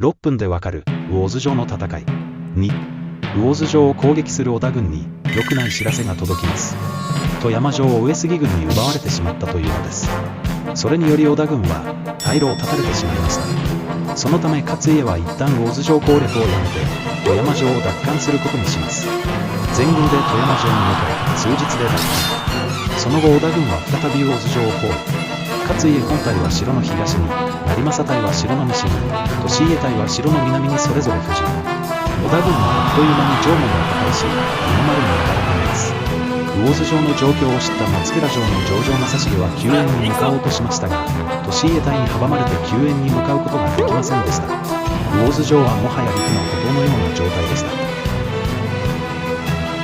6分でわかる魚津城の戦い。2、魚津城を攻撃する織田軍に良くない知らせが届きます。富山城を上杉軍に奪われてしまったというのです。それにより織田軍は退路を断たれてしまいました。そのため勝家は一旦魚津城攻略をやめて富山城を奪還することにします。全軍で富山城に向かい数日で奪還。その後織田軍は再び魚津城を包囲。勝家本隊は城の東に、成政隊は城の西に、利家隊は城の南にそれぞれ布陣。織田軍はあっという間に城門を破壊し、今までに流れ込みます。魚津城の状況を知った松倉城の城上正成は救援に向かおうとしましたが、利家隊に阻まれて救援に向かうことができませんでした。魚津城はもはや陸の孤島のような状態でした。